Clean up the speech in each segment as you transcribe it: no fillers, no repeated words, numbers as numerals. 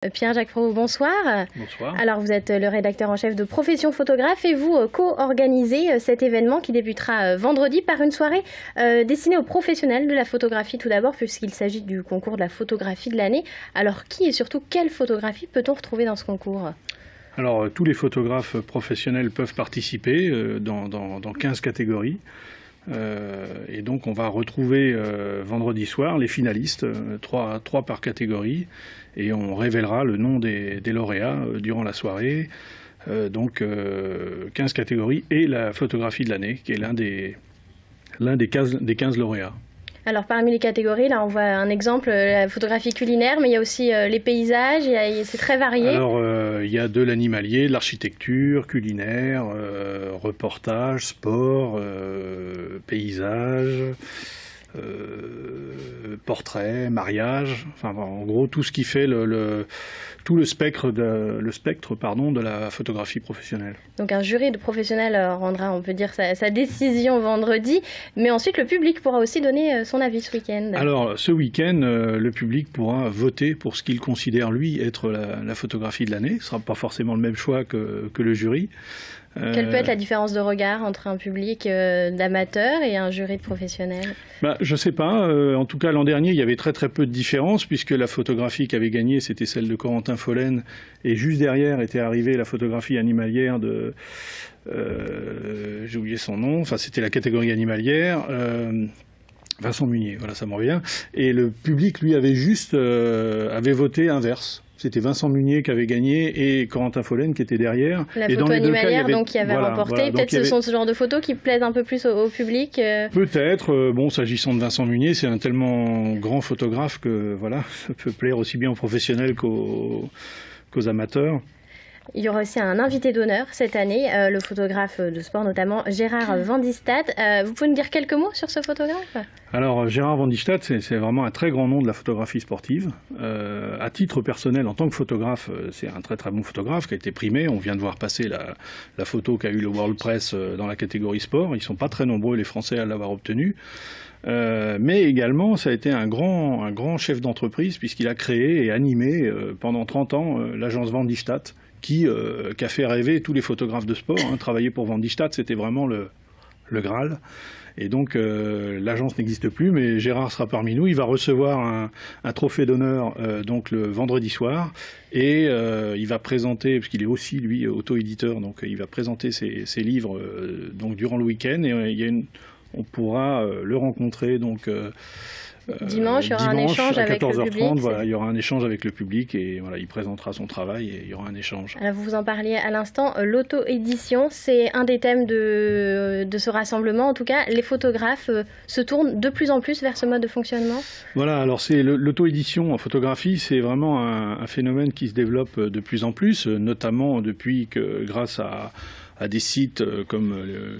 Pierre-Jacques Provost, bonsoir. Bonsoir. Alors vous êtes le rédacteur en chef de Profession Photographe et vous co-organisez cet événement qui débutera vendredi par une soirée destinée aux professionnels de la photographie tout d'abord, puisqu'il s'agit du concours de la photographie de l'année. Alors qui et surtout quelle photographie peut-on retrouver dans ce concours ? Alors tous les photographes professionnels peuvent participer dans 15 catégories. Et donc on va retrouver vendredi soir les finalistes, 3 par catégorie, et on révélera le nom des lauréats durant la soirée. Donc 15 catégories et la photographie de l'année, qui est l'un des 15 lauréats. Alors parmi les catégories, là on voit un exemple, la photographie culinaire, mais il y a aussi les paysages, c'est très varié. Alors il y a de l'animalier, de l'architecture, culinaire, reportage, sport, paysage, portrait, mariage, enfin en gros tout ce qui fait tout le spectre de la photographie professionnelle. Donc un jury de professionnels rendra, on peut dire, sa décision vendredi, mais ensuite le public pourra aussi donner son avis ce week-end. Alors ce week-end, le public pourra voter pour ce qu'il considère lui être la photographie de l'année. Ce ne sera pas forcément le même choix que le jury. Quelle peut être la différence de regard entre un public d'amateurs et un jury de professionnels ? Je ne sais pas. En tout cas, l'an dernier, il y avait très peu de différence, puisque la photographie qui avait gagné, c'était celle de Corentin Follen, et juste derrière était arrivée la photographie animalière de... j'ai oublié son nom, enfin c'était la catégorie animalière... Vincent Munier, voilà, ça me revient. Et le public, lui, avait voté inverse. C'était Vincent Munier qui avait gagné et Corentin Follen qui était derrière. La photo animalière, donc, qui avait remporté. Voilà, peut-être ce sont ce genre de photos qui plaisent un peu plus au public. Peut-être. Bon, s'agissant de Vincent Munier, c'est un tellement grand photographe que voilà, ça peut plaire aussi bien aux professionnels qu'aux amateurs. Il y aura aussi un invité d'honneur cette année, le photographe de sport notamment, Gérard Van Dystad. Vous pouvez nous dire quelques mots sur ce photographe ? Alors Gérard Van Dystad, c'est vraiment un très grand nom de la photographie sportive. À titre personnel, en tant que photographe, c'est un très bon photographe qui a été primé. On vient de voir passer la photo qu'a eu le World Press dans la catégorie sport. Ils ne sont pas très nombreux les Français à l'avoir obtenu. Mais également, ça a été un grand chef d'entreprise puisqu'il a créé et animé pendant 30 ans l'agence Van Dystad, qui a fait rêver tous les photographes de sport. Travailler pour Van Dystad, c'était vraiment le Graal. Et donc l'agence n'existe plus, mais Gérard sera parmi nous. Il va recevoir un trophée d'honneur donc le vendredi soir, et il va présenter, parce qu'il est aussi lui auto-éditeur, donc il va présenter ses livres donc durant le week-end, et on pourra le rencontrer donc. Dimanche, il y aura un échange avec le public. Voilà, il y aura un échange avec le public et voilà, il présentera son travail et il y aura un échange. Alors vous en parliez à l'instant, l'auto-édition, c'est un des thèmes de ce rassemblement. En tout cas, les photographes se tournent de plus en plus vers ce mode de fonctionnement. Voilà, alors c'est l'auto-édition en photographie, c'est vraiment un phénomène qui se développe de plus en plus, notamment depuis que grâce à des sites comme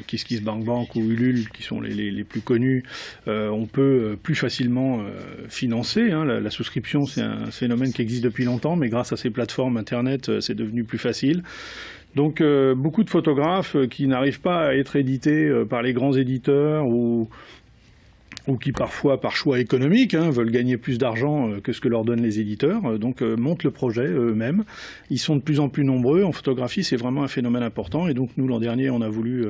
KissKissBankBank ou Ulule, qui sont les plus connus, on peut plus facilement financer. La souscription, c'est un phénomène qui existe depuis longtemps, mais grâce à ces plateformes Internet, c'est devenu plus facile. Donc beaucoup de photographes qui n'arrivent pas à être édités par les grands éditeurs ou qui parfois, par choix économique, veulent gagner plus d'argent que ce que leur donnent les éditeurs, donc montent le projet eux-mêmes. Ils sont de plus en plus nombreux. En photographie, c'est vraiment un phénomène important. Et donc nous, l'an dernier, on a voulu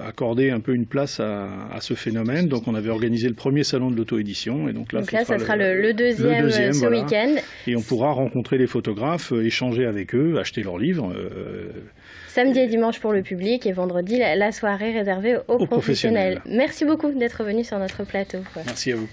accorder un peu une place à ce phénomène. Donc on avait organisé le premier salon de l'auto-édition. Et donc là, ça sera le deuxième ce voilà. week-end. Et on pourra rencontrer les photographes, échanger avec eux, acheter leurs livres. Samedi et dimanche pour le public et vendredi, la soirée réservée aux professionnels. Merci beaucoup d'être venu sur notre plateau. Merci à vous.